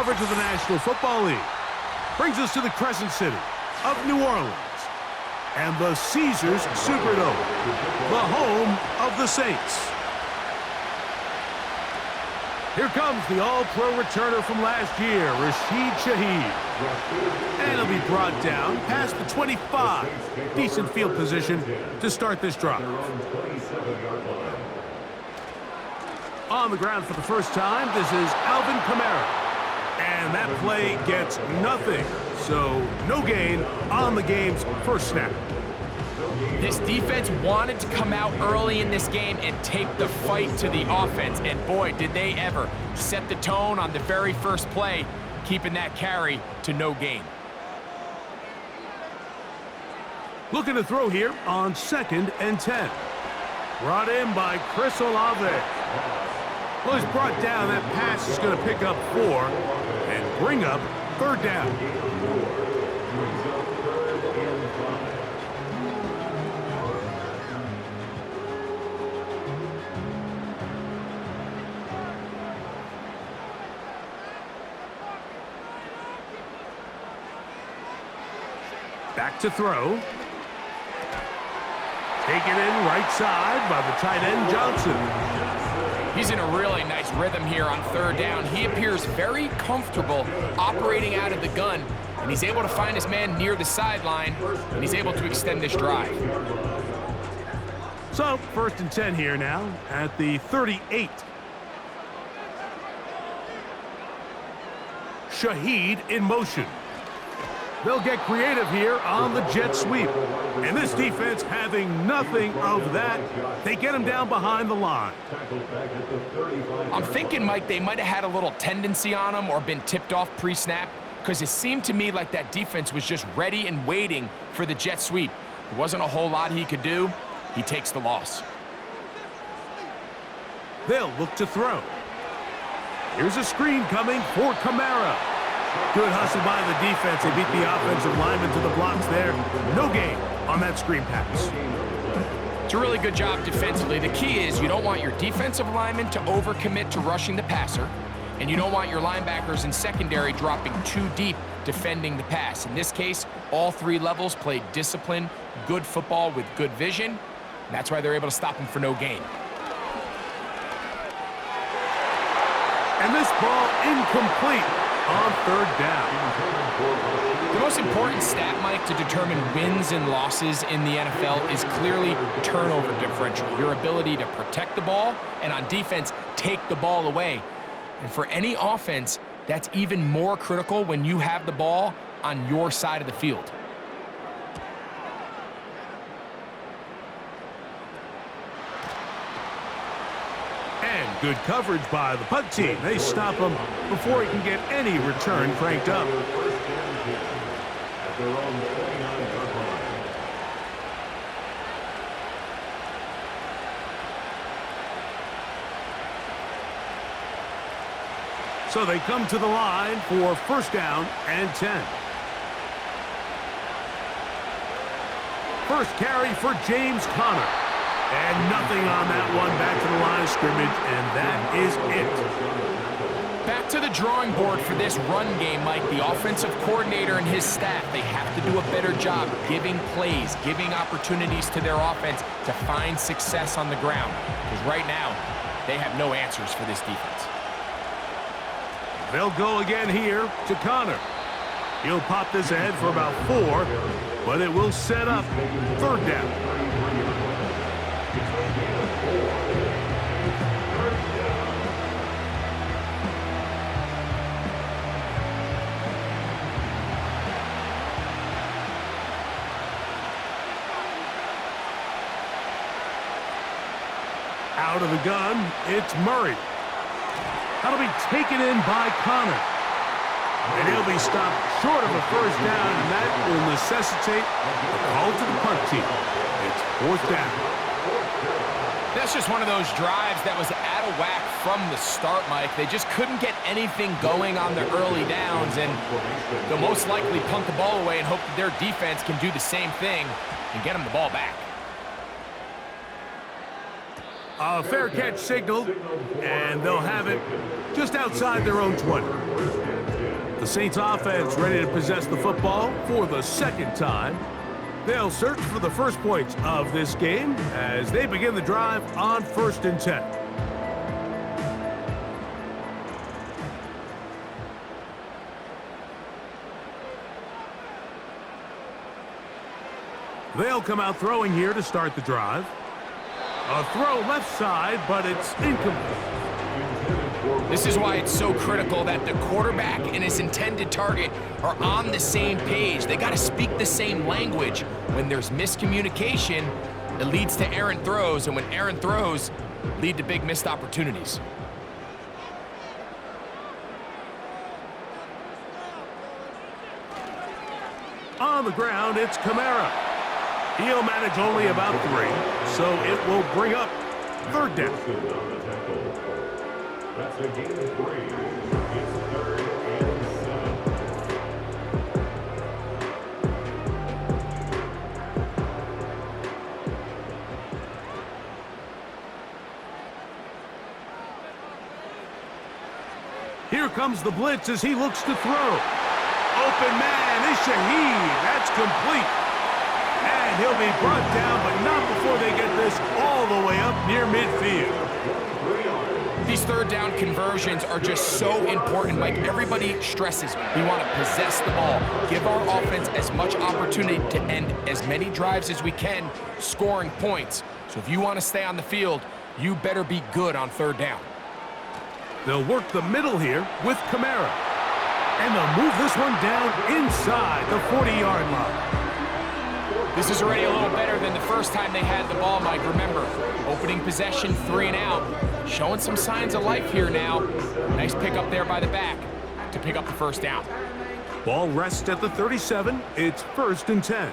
coverage of the National Football League brings us to the Crescent City of New Orleans and the Caesars Superdome, the home of the Saints. Here comes the All-Pro returner from last year, Rashid Shaheed. And he'll be brought down past the 25. Decent field position to start this drive. On the ground for the first time, this is Alvin Kamara. And that play gets nothing. So no gain on the game's first snap. This defense wanted to come out early in this game and take the fight to the offense. And boy, did they ever set the tone on the very first play, keeping that carry to no gain. Looking to throw here on 2nd and 10. Brought in by Chris Olave. Well, he's brought down. That pass is going to pick up 4 and bring up 3rd down. Back to throw. Taken in right side by the tight end, Johnson. He's in a really nice rhythm here on 3rd down. He appears very comfortable operating out of the gun, and he's able to find his man near the sideline, and he's able to extend this drive. So, 1st and 10 here now at the 38. Shaheed in motion. They'll get creative here on the jet sweep. And this defense having nothing of that. They get him down behind the line. I'm thinking, Mike, they might have had a little tendency on him or been tipped off pre-snap, because it seemed to me like that defense was just ready and waiting for the jet sweep. There wasn't a whole lot he could do. He takes the loss. They'll look to throw. Here's a screen coming for Kamara. Good hustle by the defense. They beat the offensive lineman to the blocks there. No gain on that screen pass. It's a really good job defensively. The key is you don't want your defensive lineman to overcommit to rushing the passer, and you don't want your linebackers in secondary dropping too deep defending the pass. In this case, all 3 levels played disciplined, good football with good vision. And that's why they're able to stop him for no gain. And this ball incomplete on 3rd down. The most important stat, Mike, to determine wins and losses in the NFL is clearly turnover differential, your ability to protect the ball and on defense take the ball away. And for any offense, that's even more critical when you have the ball on your side of the field. And good coverage by the punt team. They stop him before he can get any return cranked up. So they come to the line for 1st down and 10. First carry for James Conner. And nothing on that one. Back to the line of scrimmage, and that is it. Back to the drawing board for this run game, Mike. The offensive coordinator and his staff, they have to do a better job giving plays, giving opportunities to their offense to find success on the ground. Because right now, they have no answers for this defense. They'll go again here to Conner. He'll pop this ahead for about 4, but it will set up 3rd down. Out of the gun, it's Murray. That'll be taken in by Conner. And he'll be stopped short of a 1st down, and that will necessitate a call to the punt team. It's 4th down. That's just one of those drives that was out of whack from the start, Mike. They just couldn't get anything going on the early downs, and they'll most likely punt the ball away and hope that their defense can do the same thing and get them the ball back. A fair catch signaled, and they'll have it just outside their own 20. The Saints offense ready to possess the football for the second time. They'll search for the first points of this game as they begin the drive on 1st and 10. They'll come out throwing here to start the drive. A throw left side, but it's incomplete. This is why it's so critical that the quarterback and his intended target are on the same page. They got to speak the same language. When there's miscommunication, it leads to errant throws, and when errant throws lead to big missed opportunities. On the ground, it's Kamara. He'll manage only about 3, so it will bring up 3rd down. That's a gain of 3. It's 3rd and 7. Here comes the blitz as he looks to throw. Open man is Shaheed. That's complete. And he'll be brought down, but not before they get this all the way up near midfield. These 3rd down conversions are just so important, Mike. Everybody stresses we want to possess the ball, give our offense as much opportunity to end as many drives as we can, scoring points. So if you want to stay on the field, you better be good on 3rd down. They'll work the middle here with Kamara. And they'll move this one down inside the 40-yard line. This is already a little better than the first time they had the ball, Mike. Remember, opening possession, 3 and out. Showing some signs of life here now. Nice pick up there by the back to pick up the 1st down. Ball rests at the 37. It's 1st and 10.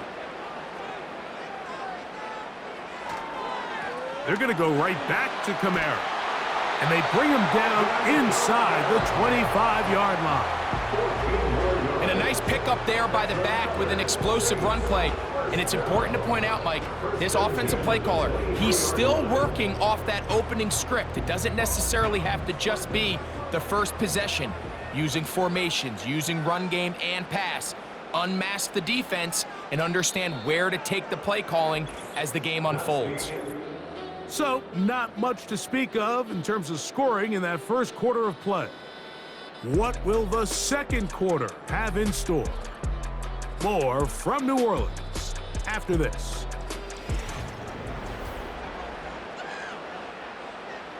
They're going to go right back to Kamara. And they bring him down inside the 25-yard line. And a nice pickup there by the back with an explosive run play. And it's important to point out, Mike, this offensive play caller, he's still working off that opening script. It doesn't necessarily have to just be the first possession. Using formations, using run game and pass. Unmask the defense and understand where to take the play calling as the game unfolds. So, not much to speak of in terms of scoring in that first quarter of play. What will the second quarter have in store? More from New Orleans after this.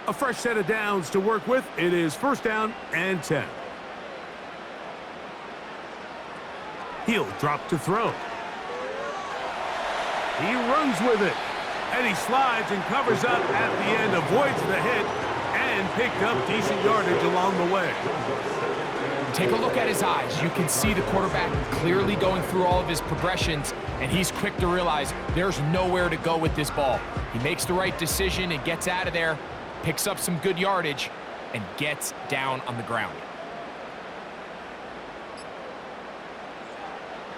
A fresh set of downs to work with. It is 1st down and 10. He'll drop to throw. He runs with it. And he slides and covers up at the end, avoids the hit, and picked up decent yardage along the way. Take a look at his eyes. You can see the quarterback clearly going through all of his progressions, and he's quick to realize there's nowhere to go with this ball. He makes the right decision and gets out of there, picks up some good yardage, and gets down on the ground.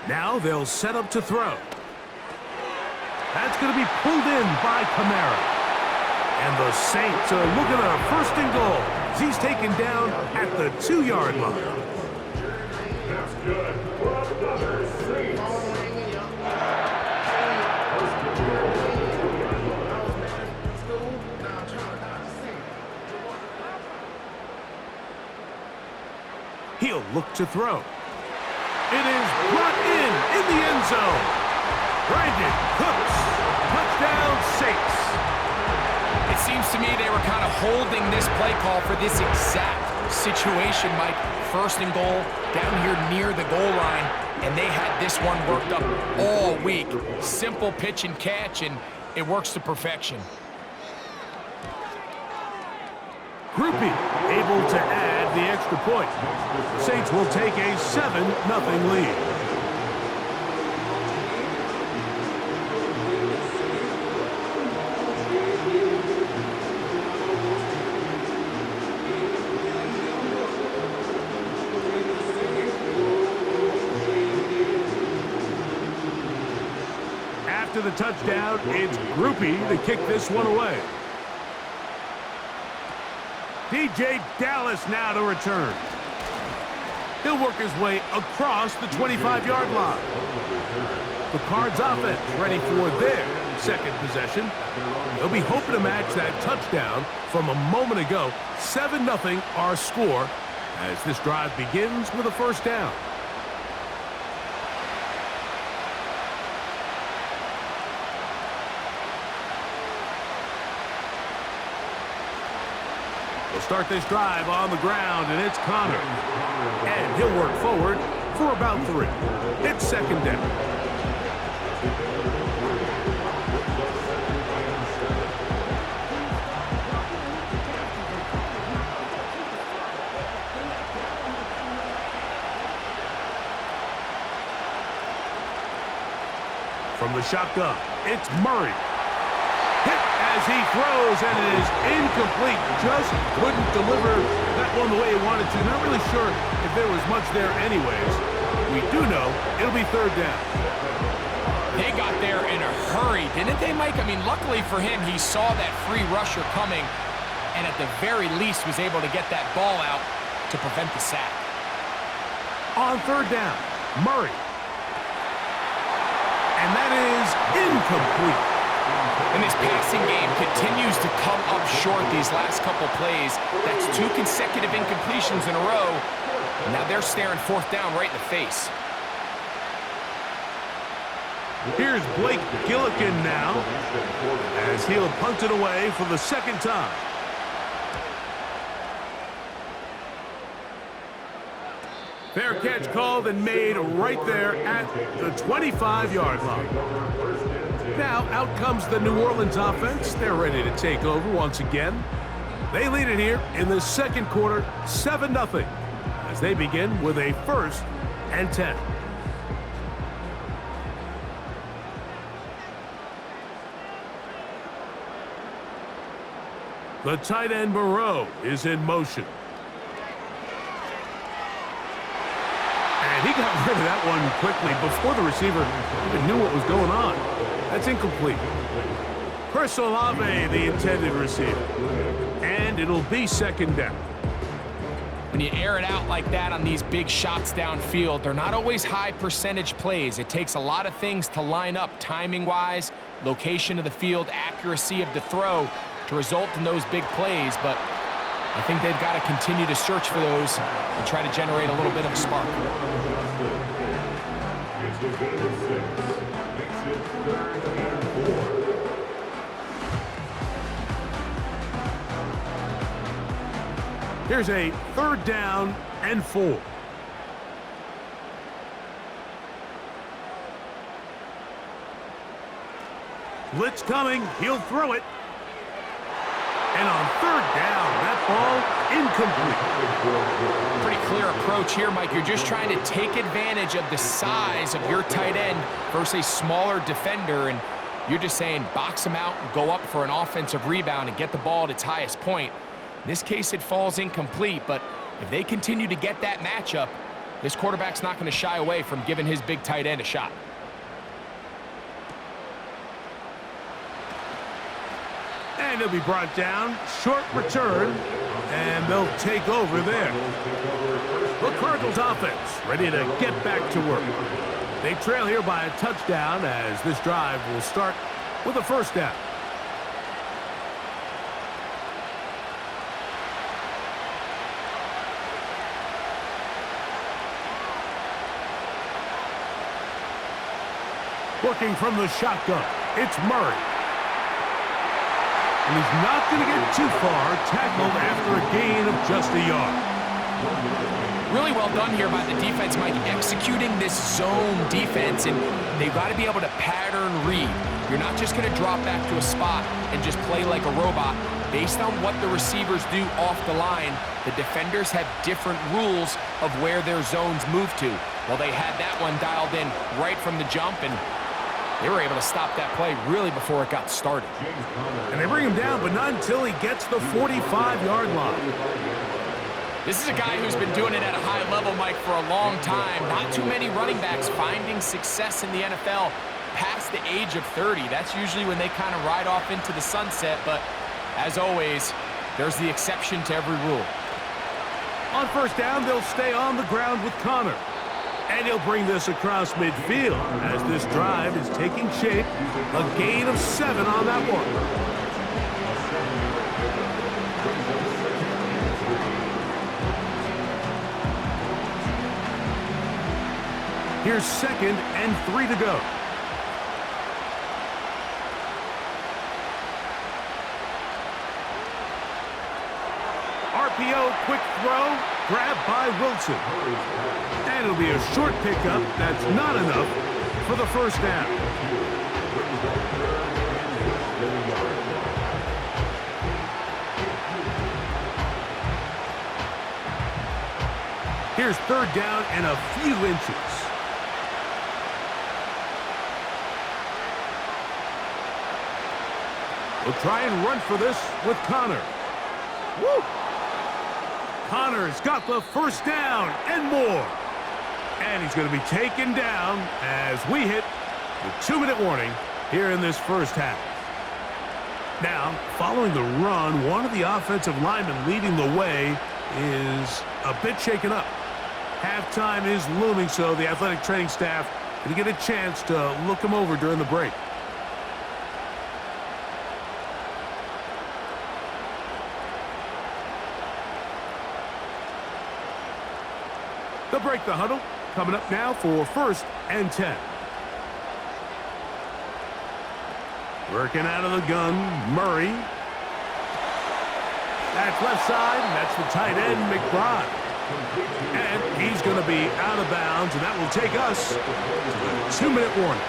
Now they'll set up to throw. That's going to be pulled in by Kamara. And the Saints are looking at a 1st and goal. He's taken down at the 2-yard line. That's good. He'll look to throw. It is brought in the end zone. Brandon Cooks, touchdown Saints. It seems to me they were kind of holding this play call for this exact situation, Mike. 1st and goal, down here near the goal line, and they had this one worked up all week. Simple pitch and catch, and it works to perfection. Groupie able to add the extra point. The Saints will take a 7-0 lead. After the touchdown, it's Groupie to kick this one away. DJ Dallas now to return. He'll work his way across the 25-yard line. The Cards offense ready for their second possession. They'll be hoping to match that touchdown from a moment ago. 7-0 our score as this drive begins with a first down. They'll start this drive on the ground, and it's Connor. And he'll work forward for about 3. It's second down. From the shotgun, it's Murray. Hit as he throws, and it is incomplete. Just couldn't deliver that one the way he wanted to. Not really sure if there was much there anyways. We do know it'll be third down. They got there in a hurry, didn't they, Mike? I mean, luckily for him, he saw that free rusher coming, and at the very least was able to get that ball out to prevent the sack. On third down, Murray. And that is incomplete. And this passing game continues to come up short these last couple plays. That's 2 consecutive incompletions in a row. Now they're staring fourth down right in the face. Here's Blake Gillikin now as he'll punt it away for the second time. Fair catch called and made right there at the 25-yard line. Now out comes the New Orleans offense. They're ready to take over once again. They lead it here in the second quarter, 7-0, as they begin with a 1st and 10. The tight end Moreau is in motion. And he got rid of that one quickly before the receiver even knew what was going on. That's incomplete. Chris Olave, the intended receiver. And it'll be second down. When you air it out like that on these big shots downfield, they're not always high percentage plays. It takes a lot of things to line up timing-wise, location of the field, accuracy of the throw to result in those big plays, but I think they've got to continue to search for those and try to generate a little bit of a spark. Here's a third down and 4. Blitz coming. He'll throw it. And on third down, that ball incomplete. Pretty clear approach here, Mike. You're just trying to take advantage of the size of your tight end versus a smaller defender, and you're just saying box him out and go up for an offensive rebound and get the ball at its highest point. In this case, it falls incomplete, but if they continue to get that matchup, this quarterback's not going to shy away from giving his big tight end a shot. And he'll be brought down. Short return, and they'll take over there. The Cardinals offense ready to get back to work. They trail here by a touchdown as this drive will start with a first down. Working from the shotgun, it's Murray. And he's not going to get too far, tackled after a gain of just a yard. Really well done here by the defense, Mike, executing this zone defense, and they've got to be able to pattern read. You're not just going to drop back to a spot and just play like a robot. Based on what the receivers do off the line, the defenders have different rules of where their zones move to. Well, they had that one dialed in right from the jump, and they were able to stop that play really before it got started. And they bring him down, but not until he gets the 45-yard line. This is a guy who's been doing it at a high level, Mike, for a long time. Not too many running backs finding success in the NFL past the age of 30. That's usually when they kind of ride off into the sunset, but as always, there's the exception to every rule. On first down, they'll stay on the ground with Connor. And he'll bring this across midfield as this drive is taking shape. A gain of 7 on that one. Here's 2nd and 3 to go. RPO, quick throw, grabbed by Wilson. And it'll be a short pickup. That's not enough for the first down. Here's 3rd down and a few inches. We'll try and run for this with Connor. Woo! Connor's got the first down and more. And he's going to be taken down as we hit the 2-minute warning here in this first half. Now, following the run, one of the offensive linemen leading the way is a bit shaken up. Halftime is looming, so the athletic training staff going to get a chance to look him over during the break. They'll break the huddle. Coming up now for 1st and 10. Working out of the gun, Murray. That's left side, and that's the tight end, McBride. And he's going to be out of bounds, and that will take us to the 2-minute warning.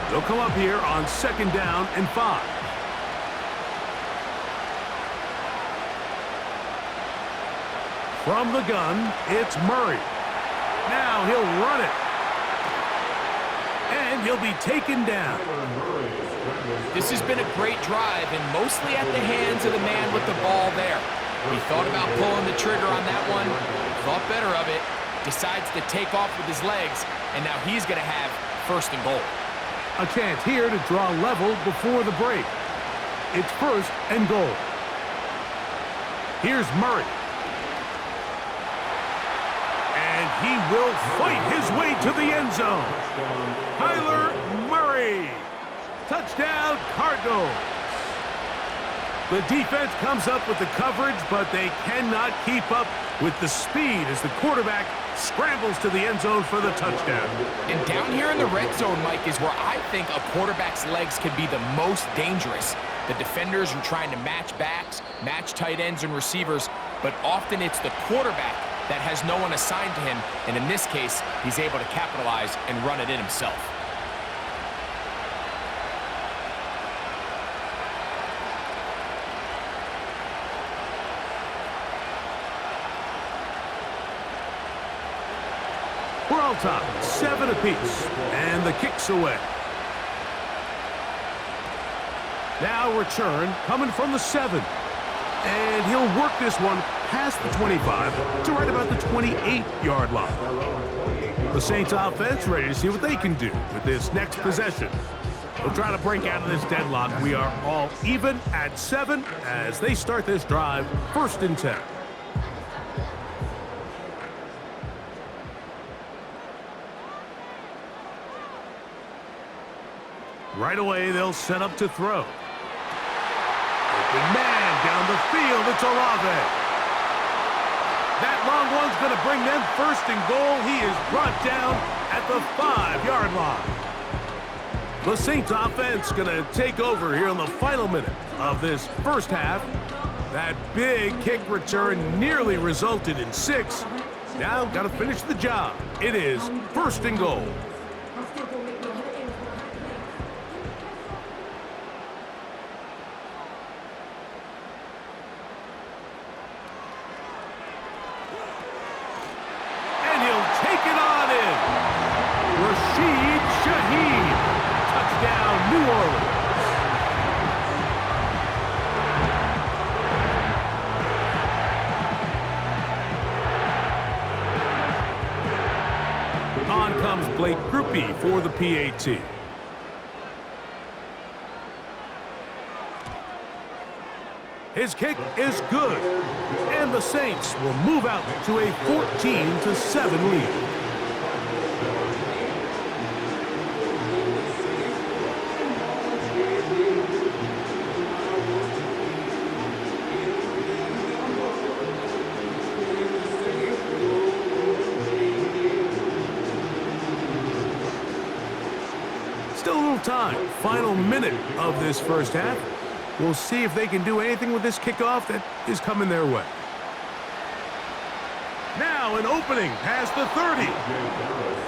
They'll come up here on 2nd down and 5. From the gun, it's Murray. Now he'll run it. And he'll be taken down. This has been a great drive, and mostly at the hands of the man with the ball there. He thought about pulling the trigger on that one, thought better of it, decides to take off with his legs, and now he's going to have 1st and goal. A chance here to draw level before the break. It's 1st and goal. Here's Murray. And he will fight his way to the end zone. Kyler Murray. Touchdown, Cardinals. The defense comes up with the coverage, but they cannot keep up with the speed as the quarterback scrambles to the end zone for the touchdown. And down here in the red zone, Mike, is where I think a quarterback's legs can be the most dangerous. The defenders are trying to match backs, match tight ends and receivers, but often it's the quarterback that has no one assigned to him, and in this case, he's able to capitalize and run it in himself. We're all tied, 7 apiece, and the kick's away. Now return coming from the 7. And he'll work this one past the 25 to right about the 28-yard line. The Saints offense ready to see what they can do with this next possession. They'll try to break out of this deadlock. We are all even at 7 as they start this drive, 1st and 10. Right away, they'll set up to throw. Open man down the field. It's Olave. That long one's going to bring them 1st and goal. He is brought down at the 5-yard line. The Saints offense going to take over here in the final minute of this first half. That big kick return nearly resulted in 6. Now got to finish the job. It is 1st and goal. For the PAT. His kick is good. And the Saints will move out to a 14-7 lead. Still a little time. Final minute of this first half. We'll see if they can do anything with this kickoff that is coming their way. Now an opening past the 30.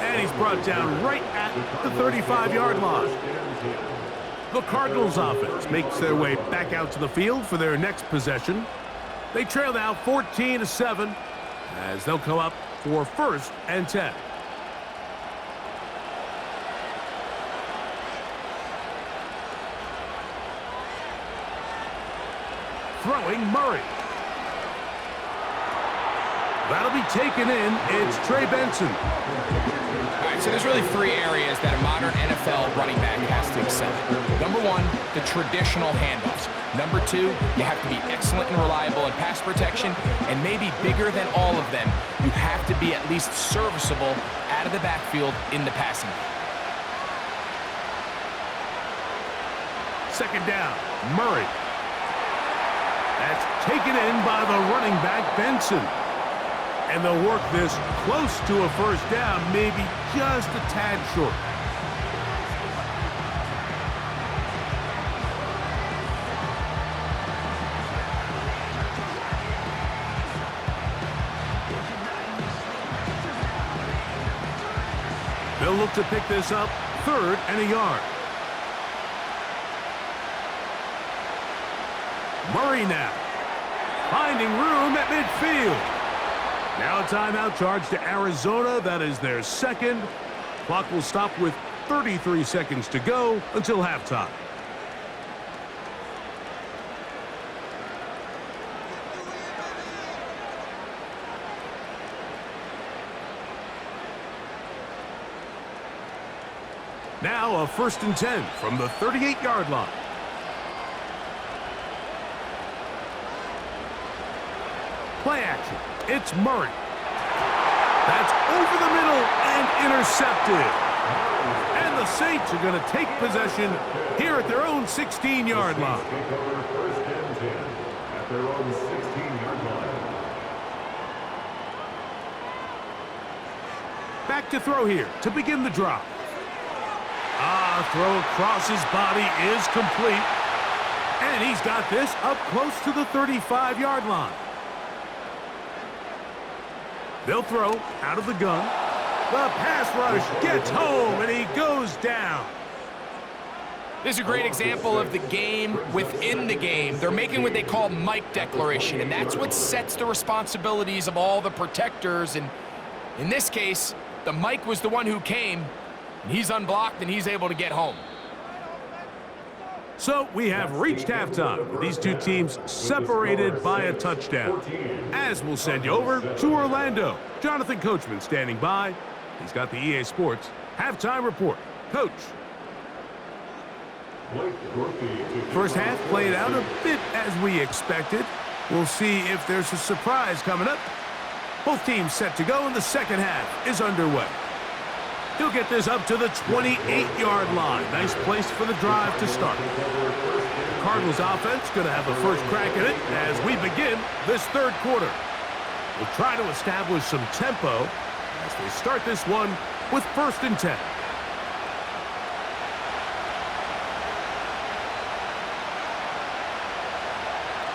And he's brought down right at the 35-yard line. The Cardinals offense makes their way back out to the field for their next possession. They trail now 14-7 as they'll come up for 1st and 10. Throwing Murray. That'll be taken in. It's Trey Benson. All right, so there's really 3 areas that a modern NFL running back has to excel in. Number 1, the traditional handoffs. Number 2, you have to be excellent and reliable in pass protection. And maybe bigger than all of them, you have to be at least serviceable out of the backfield in the passing game. Second down, Murray. That's taken in by the running back, Benson. And they'll work this close to a first down, maybe just a tad short. They'll look to pick this up, 3rd and a yard. Murray now, finding room at midfield. Now a timeout charge to Arizona. That is their 2nd. Clock will stop with 33 seconds to go until halftime. Now a 1st and 10 from the 38-yard line. Play action. It's Murray. That's over the middle and intercepted. And the Saints are going to take possession here at their own 16-yard line. First and 10 at their own 16-yard line. Back to throw here to begin the drive. Throw across his body is complete. And he's got this up close to the 35-yard line. They'll throw out of the gun. The pass rush gets home, and he goes down. This is a great example of the game within the game. They're making what they call Mike declaration, and that's what sets the responsibilities of all the protectors. And in this case, the Mike was the one who came, and he's unblocked, and he's able to get home. So we have reached halftime. These two teams separated by a touchdown. As we'll send you over to Orlando. Jonathan Coachman standing by. He's got the EA Sports halftime report. Coach. First half played out a bit as we expected. We'll see if there's a surprise coming up. Both teams set to go, and the second half is underway. He'll get this up to the 28-yard line. Nice place for the drive to start. The Cardinals offense going to have the first crack at it as we begin this third quarter. We'll try to establish some tempo as they start this one with 1st and 10.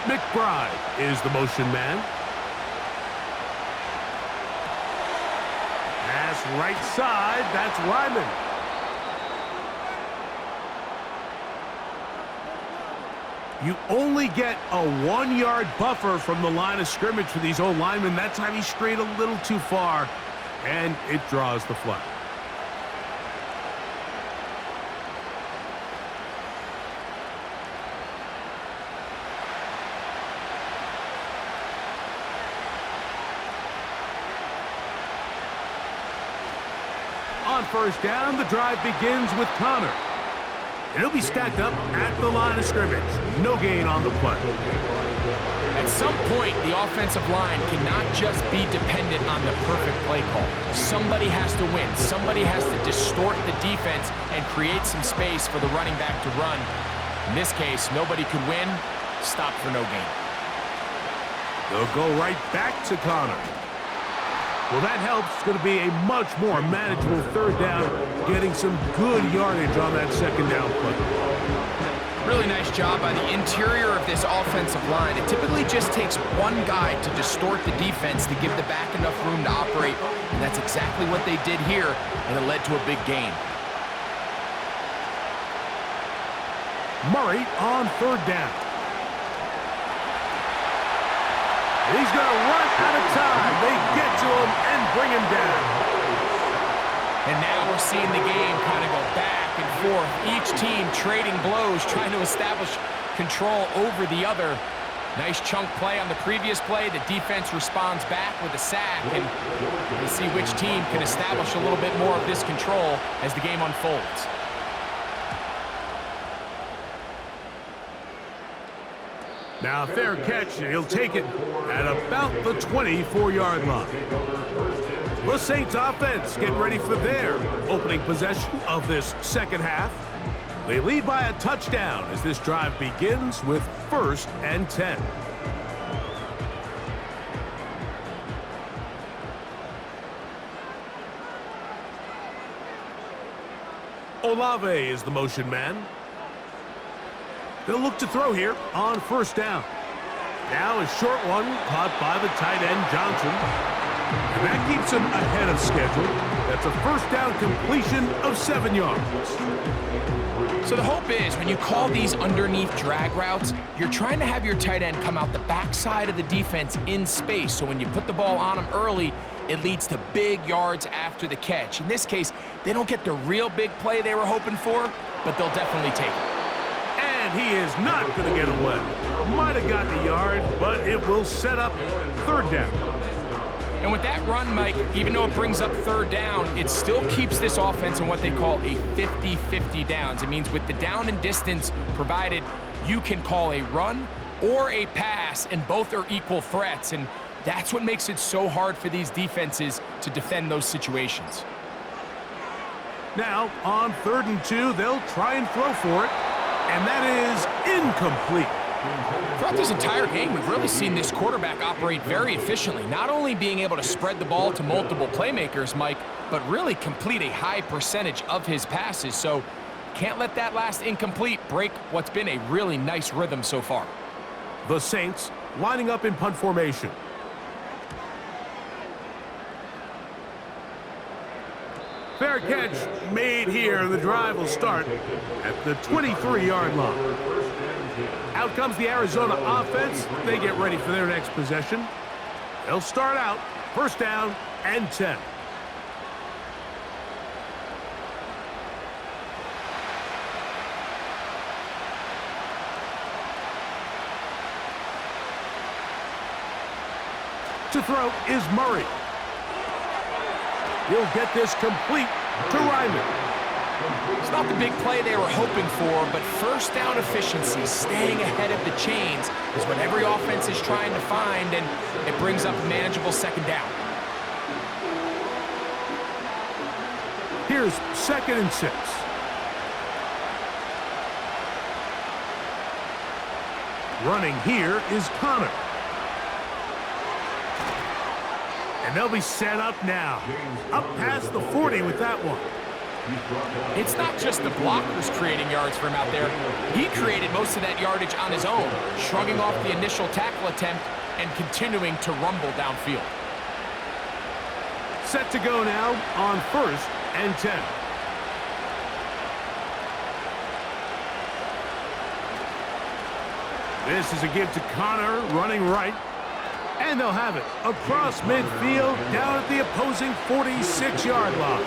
McBride is the motion man. Pass right side, that's Ryman. You only get a 1-yard buffer from the line of scrimmage for these old linemen. That time he strayed a little too far, and it draws the flag. On first down, the drive begins with Connor. And he'll be stacked up at the line of scrimmage. No gain on the play. At some point, the offensive line cannot just be dependent on the perfect play call. Somebody has to win. Somebody has to distort the defense and create some space for the running back to run. In this case, nobody could win. Stop for no gain. They'll go right back to Connor. Well, that helps. It's going to be a much more manageable third down, getting some good yardage on that second down play. Really nice job by the interior of this offensive line. It typically just takes one guy to distort the defense to give the back enough room to operate, and that's exactly what they did here, and it led to a big gain. Murray on third down. He's going to run out of time. They get to him and bring him down. And now we're seeing the game kind of go back and forth. Each team trading blows, trying to establish control over the other. Nice chunk play on the previous play. The defense responds back with a sack, and we'll see which team can establish a little bit more of this control as the game unfolds. Now a fair catch, and he'll take it at about the 24-yard line. The Saints offense getting ready for their opening possession of this second half. They lead by a touchdown as this drive begins with 1st and 10. Olave is the motion man. They'll look to throw here on 1st down. Now a short one caught by the tight end Johnson. And that keeps him ahead of schedule. That's a 1st down completion of 7 yards. So the hope is when you call these underneath drag routes, you're trying to have your tight end come out the backside of the defense in space. So when you put the ball on him early, it leads to big yards after the catch. In this case, they don't get the real big play they were hoping for, but they'll definitely take it. And he is not going to get away. Might have gotten a yard, but it will set up 3rd down. And with that run, Mike, even though it brings up 3rd down, it still keeps this offense in what they call a 50-50 downs. It means with the down and distance provided, you can call a run or a pass, and both are equal threats. And that's what makes it so hard for these defenses to defend those situations. Now, on 3rd and 2, they'll try and throw for it. And that is incomplete. Throughout this entire game, we've really seen this quarterback operate very efficiently, not only being able to spread the ball to multiple playmakers, Mike, but really complete a high percentage of his passes. So can't let that last incomplete break what's been a really nice rhythm so far. The Saints lining up in punt formation. Fair catch made here. The drive will start at the 23-yard line. Out comes the Arizona offense. They get ready for their next possession. They'll start out 1st down and 10. To throw is Murray. He'll get this complete to Ryman. It's not the big play they were hoping for, but 1st down efficiency, staying ahead of the chains, is what every offense is trying to find, and it brings up a manageable 2nd down. Here's 2nd and 6. Running here is Connor. And they'll be set up now. Up past the 40 with that one. It's not just the blockers creating yards for him out there. He created most of that yardage on his own, shrugging off the initial tackle attempt and continuing to rumble downfield. Set to go now on 1st and 10. This is a give to Connor, running right. And they'll have it across midfield, down at the opposing 46-yard line.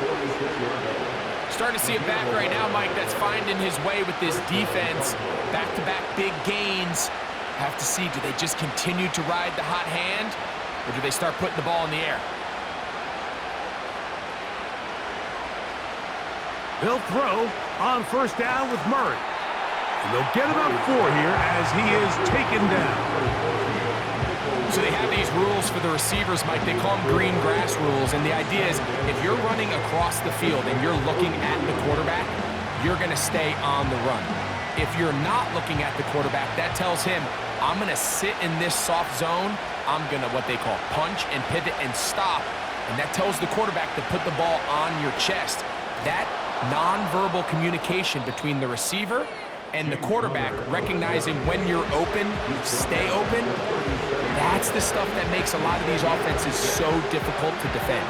Starting to see it back right now, Mike, that's finding his way with this defense. Back-to-back big gains. Have to see, do they just continue to ride the hot hand, or do they start putting the ball in the air? They'll throw on first down with Murray. And they'll get about 4 here as he is taken down. So they have these rules for the receivers, Mike. They call them green grass rules. And the idea is if you're running across the field and you're looking at the quarterback, you're going to stay on the run. If you're not looking at the quarterback, that tells him, I'm going to sit in this soft zone. I'm going to what they call punch and pivot and stop. And that tells the quarterback to put the ball on your chest. That nonverbal communication between the receiver and the quarterback, recognizing when you're open, stay open, that's the stuff that makes a lot of these offenses so difficult to defend.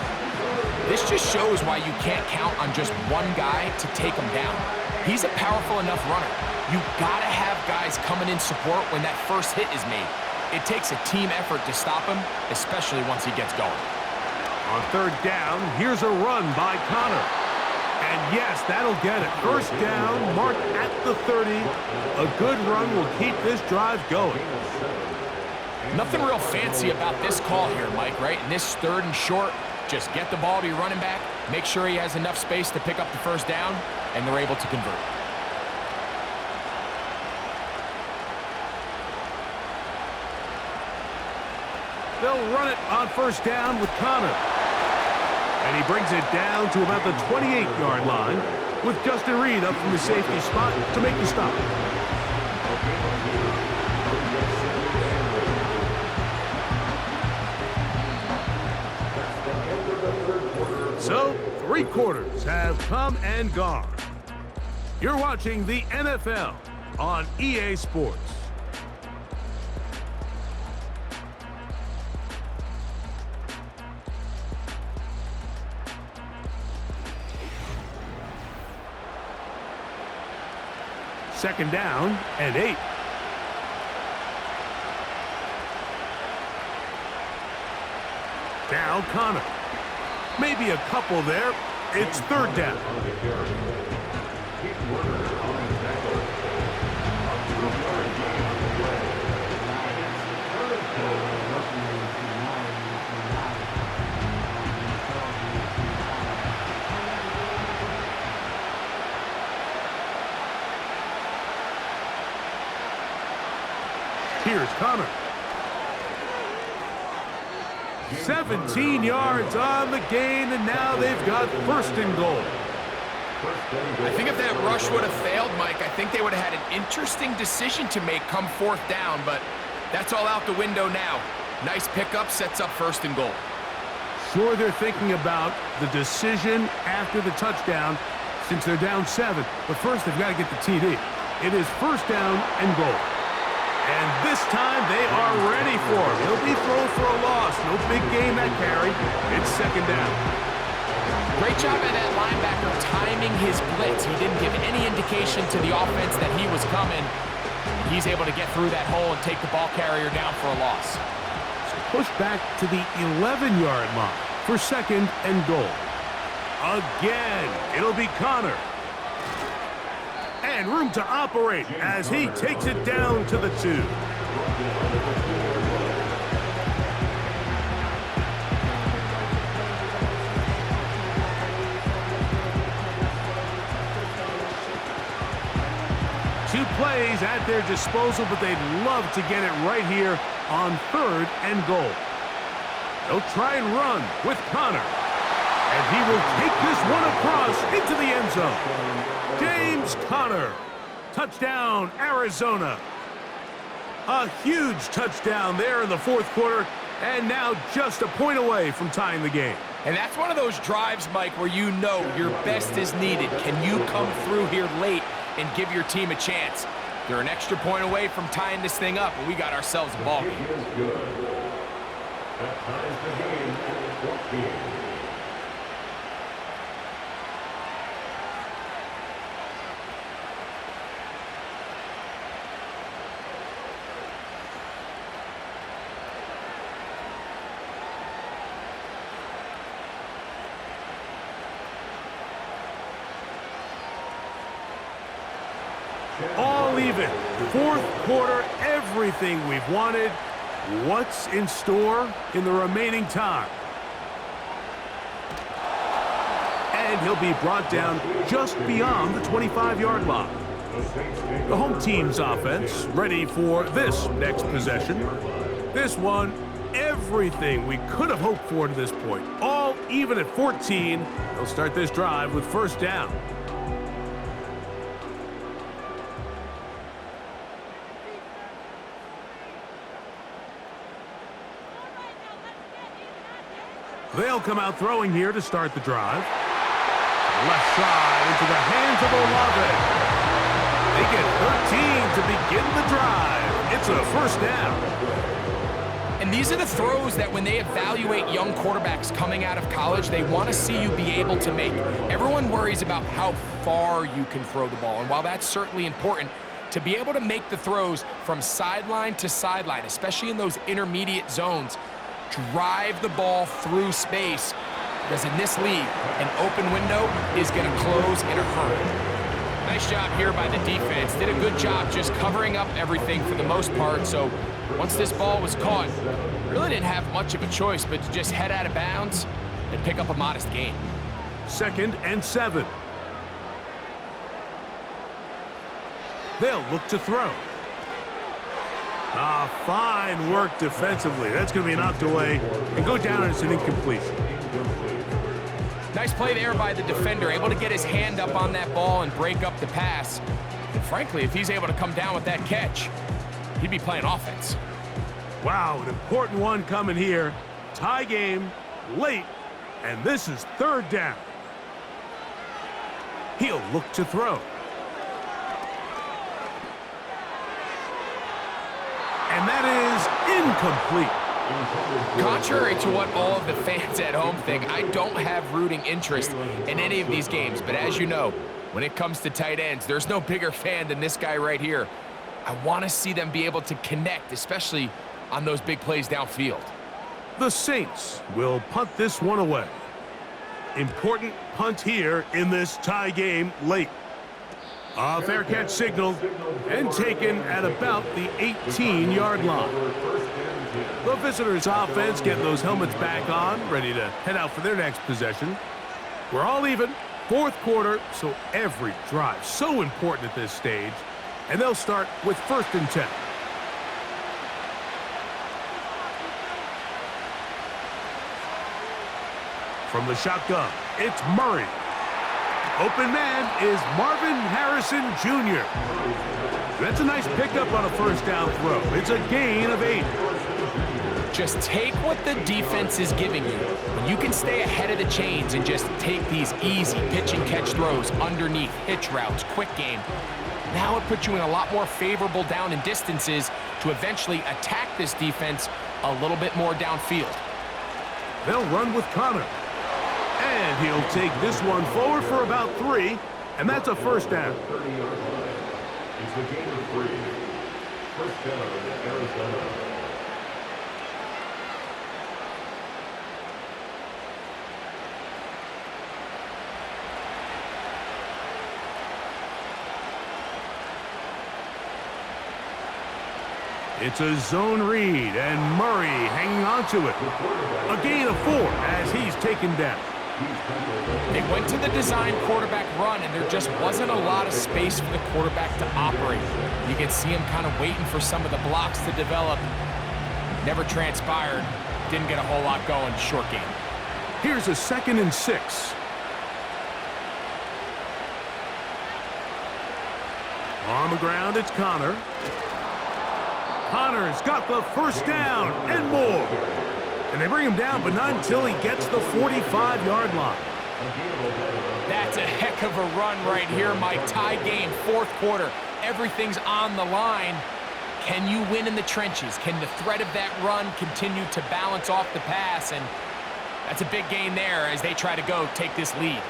This just shows why you can't count on just one guy to take him down. He's a powerful enough runner. You gotta have guys coming in support when that first hit is made. It takes a team effort to stop him, especially once he gets going. On third down, here's a run by Connor. And yes, that'll get it. First down, marked at the 30. A good run will keep this drive going. Nothing real fancy about this call here, Mike, right? In this third and short, just get the ball to your running back, make sure he has enough space to pick up the first down, and they're able to convert. They'll run it on first down with Connor. And he brings it down to about the 28-yard line with Justin Reed up from the safety spot to make the stop. So, 3 quarters have come and gone. You're watching the NFL on EA Sports. Second down and 8. Now Connor. Maybe a couple there. It's third down. Here's Connor. 17 yards on the gain, and now they've got first and goal. I think if that rush would have failed, Mike, I think they would have had an interesting decision to make come fourth down, but that's all out the window now. Nice pickup, sets up first and goal. Sure, they're thinking about the decision after the touchdown since they're down 7, but first they've got to get the TD. It is first down and goal. And this time they are ready for it. He'll be thrown for a loss. No big gain that carry. It's second down. Great job by that linebacker timing his blitz. He didn't give any indication to the offense that he was coming. He's able to get through that hole and take the ball carrier down for a loss. So push back to the 11-yard line for second and goal. Again, it'll be Connor. And room to operate as he takes it down to the 2. Two plays at their disposal, but they'd love to get it right here on third and goal. They'll try and run with Connor. And he will take this one across into the end zone. James Conner. Touchdown, Arizona. A huge touchdown there in the fourth quarter, and now just a point away from tying the game. And that's one of those drives, Mike, where you know your best is needed. Can you come through here late and give your team a chance? They're an extra point away from tying this thing up, and we got ourselves a ball game. That ties the game at 14. All even. Fourth quarter, everything we've wanted. What's in store in the remaining time? And he'll be brought down just beyond the 25-yard line. The home team's offense ready for this next possession. This one, everything we could have hoped for to this point. All even at 14. They'll start this drive with first down. They'll come out throwing here to start the drive. Left side into the hands of Olave. They get 13 to begin the drive. It's a first down. And these are the throws that when they evaluate young quarterbacks coming out of college, they want to see you be able to make. Everyone worries about how far you can throw the ball. And while that's certainly important, to be able to make the throws from sideline to sideline, especially in those intermediate zones, drive the ball through space, because in this league, an open window is going to close in a hurry. Nice job here by the defense. Did a good job just covering up everything for the most part. So once this ball was caught, really didn't have much of a choice but to just head out of bounds and pick up a modest gain. 2nd and 7. They'll look to throw. Fine work defensively. That's going to be knocked away and go down as an incompletion. Nice play there by the defender, able to get his hand up on that ball and break up the pass. And frankly, if he's able to come down with that catch, he'd be playing offense. Wow, an important one coming here. Tie game, late, and this is third down. He'll look to throw. And that is incomplete. Contrary to what all of the fans at home think, I don't have rooting interest in any of these games. But as you know, when it comes to tight ends, there's no bigger fan than this guy right here. I want to see them be able to connect, especially on those big plays downfield. The Saints will punt this one away. Important punt here in this tie game late. A fair catch signaled and taken at about the 18-yard line. The visitors' offense getting those helmets back on, ready to head out for their next possession. We're all even, fourth quarter, so every drive so important at this stage. And they'll start with 1st and 10. From the shotgun, it's Murray. Open man is Marvin Harrison Jr. That's a nice pickup on a first down throw. It's a gain of 8. Just take what the defense is giving you. And you can stay ahead of the chains and just take these easy pitch and catch throws underneath, hitch routes, quick game. Now it puts you in a lot more favorable down and distances to eventually attack this defense a little bit more downfield. They'll run with Connor. And he'll take this one forward for about 3, and that's a first down. 30-yard line. It's the gain of 3. First down, Arizona. It's a zone read, and Murray hanging on to it. A gain of 4 as he's taken down. They went to the design quarterback run, and there just wasn't a lot of space for the quarterback to operate. You can see him kind of waiting for some of the blocks to develop. Never transpired. Didn't get a whole lot going. Short game. Here's a 2nd and 6. On the ground, it's Connor. Connor's got the first down and more. And they bring him down, but not until he gets the 45-yard line. That's a heck of a run right here, Mike. Tie game, fourth quarter. Everything's on the line. Can you win in the trenches? Can the threat of that run continue to balance off the pass? And that's a big gain there as they try to go take this lead.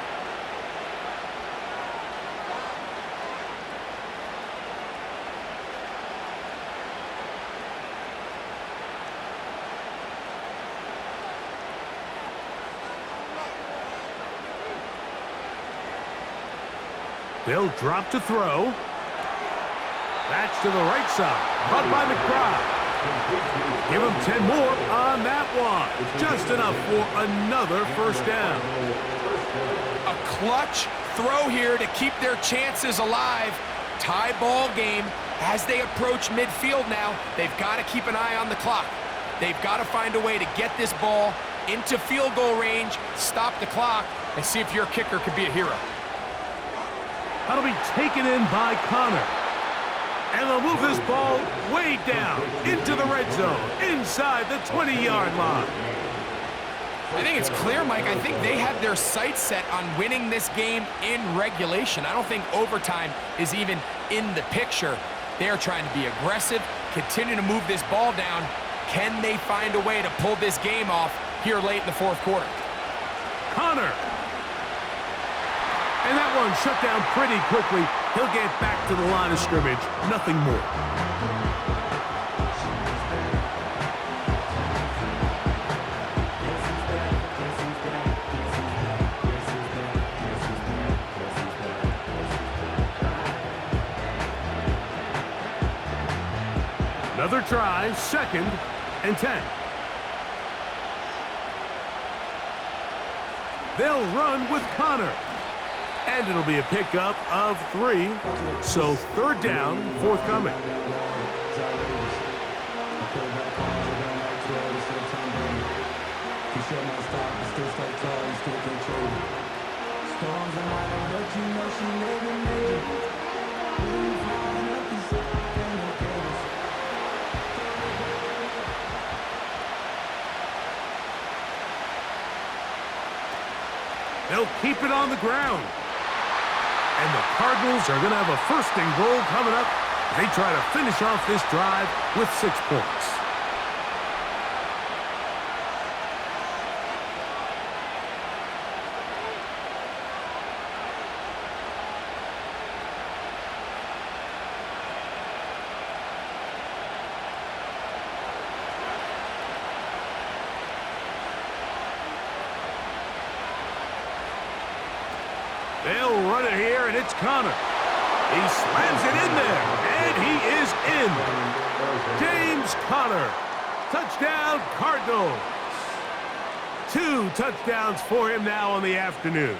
They'll drop to throw. That's to the right side. Caught by McBride. Give him 10 more on that one. Just enough for another first down. A clutch throw here to keep their chances alive. Tie ball game as they approach midfield now. They've got to keep an eye on the clock. They've got to find a way to get this ball into field goal range, stop the clock, and see if your kicker could be a hero. That'll be taken in by Connor. And they'll move this ball way down into the red zone, inside the 20-yard line. I think it's clear, Mike. I think they have their sights set on winning this game in regulation. I don't think overtime is even in the picture. They're trying to be aggressive, continue to move this ball down. Can they find a way to pull this game off here late in the fourth quarter? Connor. And that one shut down pretty quickly. He'll get back to the line of scrimmage. Nothing more. Another try, 2nd and 10. They'll run with Connor. And it'll be a pickup of 3. So 3rd down, forthcoming. They'll keep it on the ground. And the Cardinals are going to have a 1st and goal coming up. They try to finish off this drive with 6 points. They'll run it here, and it's Connor. He slams it in there, and he is in. James Conner, touchdown Cardinals. 2 touchdowns for him now on the afternoon.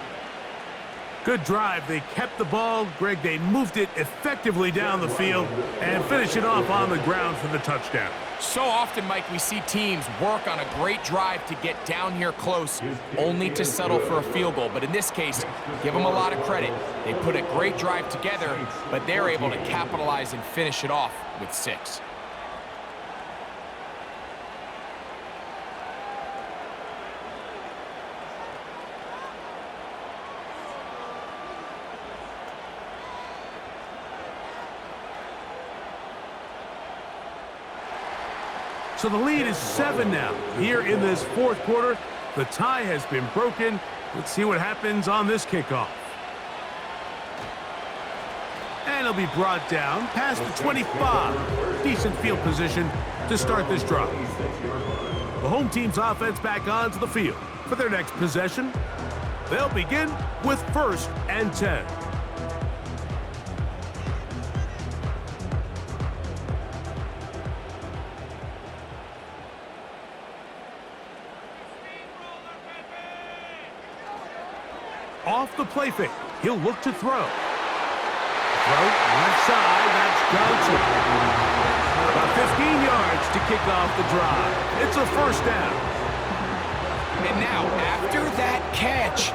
Good drive. They kept the ball. Greg, they moved it effectively down the field and finish it off on the ground for the touchdown. So often, Mike, we see teams work on a great drive to get down here close, only to settle for a field goal. But in this case, give them a lot of credit. They put a great drive together, but they're able to capitalize and finish it off with 6. So the lead is 7 now. Here in this 4th quarter, the tie has been broken. Let's see what happens on this kickoff. And it'll be brought down past the 25. Decent field position to start this drive. The home team's offense back onto the field for their next possession. They'll begin with 1st and 10. Off the play fake, he'll look to throw. Throw left side, that's Johnson. About 15 yards to kick off the drive. It's a 1st down. And now, after that catch,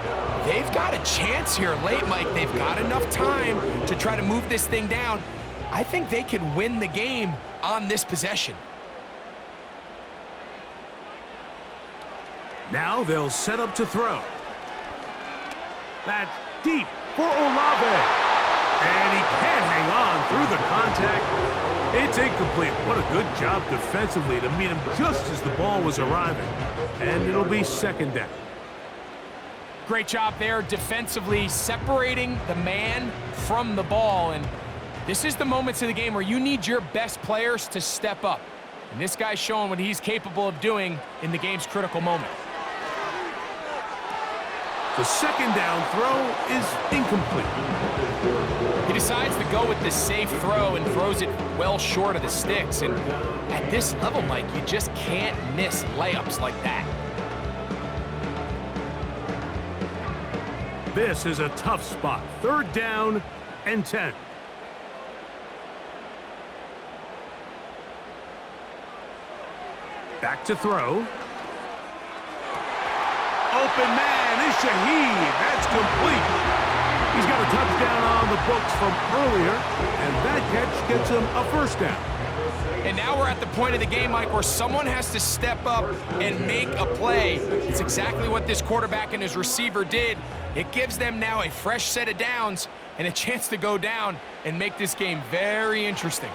they've got a chance here late, Mike. They've got enough time to try to move this thing down. I think they could win the game on this possession. Now they'll set up to throw. That's deep for Olave. And he can't hang on through the contact. It's incomplete. What a good job defensively to meet him just as the ball was arriving. And it'll be 2nd down. Great job there defensively, separating the man from the ball. And this is the moments of the game where you need your best players to step up. And this guy's showing what he's capable of doing in the game's critical moment. The second down throw is incomplete. He decides to go with the safe throw and throws it well short of the sticks. And at this level, Mike, you just can't miss layups like that. This is a tough spot. 3rd down and 10. Back to throw. Open man is Shaheed. That's complete. He's got a touchdown on the books from earlier, and that catch gets him a 1st down. And now we're at the point of the game, Mike, where someone has to step up and make a play. It's exactly what this quarterback and his receiver did. It gives them now a fresh set of downs and a chance to go down and make this game very interesting.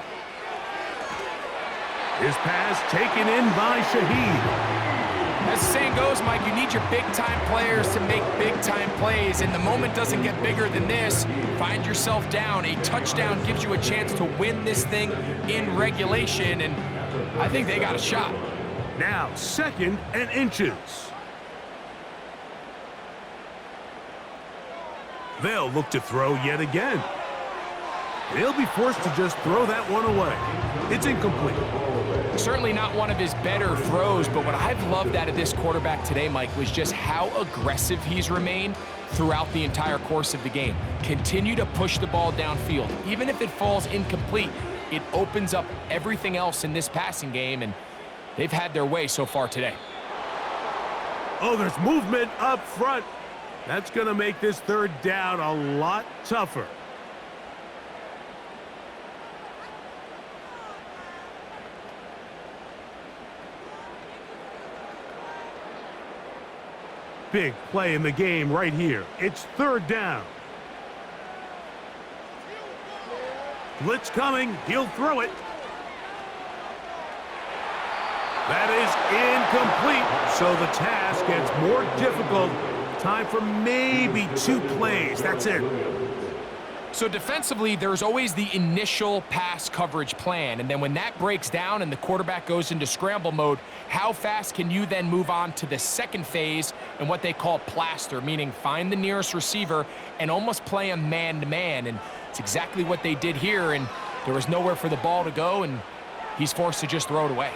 His pass taken in by Shaheed. As the saying goes, Mike, you need your big-time players to make big-time plays, and the moment doesn't get bigger than this. Find yourself down. A touchdown gives you a chance to win this thing in regulation, and I think they got a shot. Now 2nd and inches. They'll look to throw yet again. They'll be forced to just throw that one away. It's incomplete. Certainly not one of his better throws, but what I've loved out of this quarterback today, Mike, was just how aggressive he's remained throughout the entire course of the game. Continue to push the ball downfield. Even if it falls incomplete, it opens up everything else in this passing game, and they've had their way so far today. Oh, there's movement up front. That's going to make this 3rd down a lot tougher. Big play in the game right here. It's 3rd down. Blitz coming. He'll throw it. That is incomplete. So the task gets more difficult. Time for maybe 2 plays. That's it. So defensively, there's always the initial pass coverage plan, and then when that breaks down and the quarterback goes into scramble mode, how fast can you then move on to the second phase and what they call plaster, meaning find the nearest receiver and almost play him man-to-man, and it's exactly what they did here, and there was nowhere for the ball to go, and he's forced to just throw it away.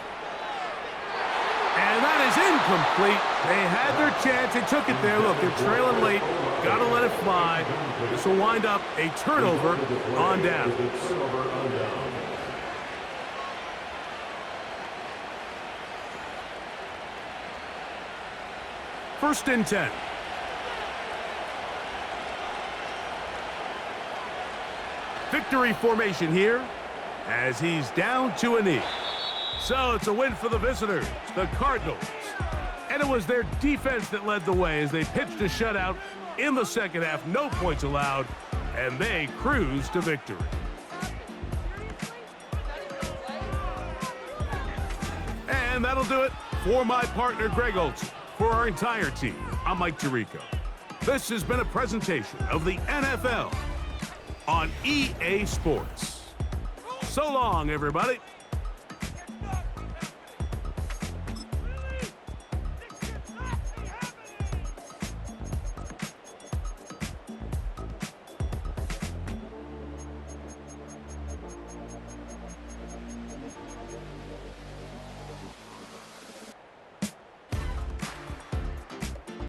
And that is incomplete. They had their chance. They took it there. Look, they're trailing late. Got to let it fly. This will wind up a turnover on down. First and 10. Victory formation here as he's down to a knee. So it's a win for the visitors, the Cardinals. And it was their defense that led the way as they pitched a shutout in the second half. No points allowed, and they cruised to victory. And that'll do it for my partner, Greg Olson. For our entire team, I'm Mike Tirico. This has been a presentation of the NFL on EA Sports. So long, everybody.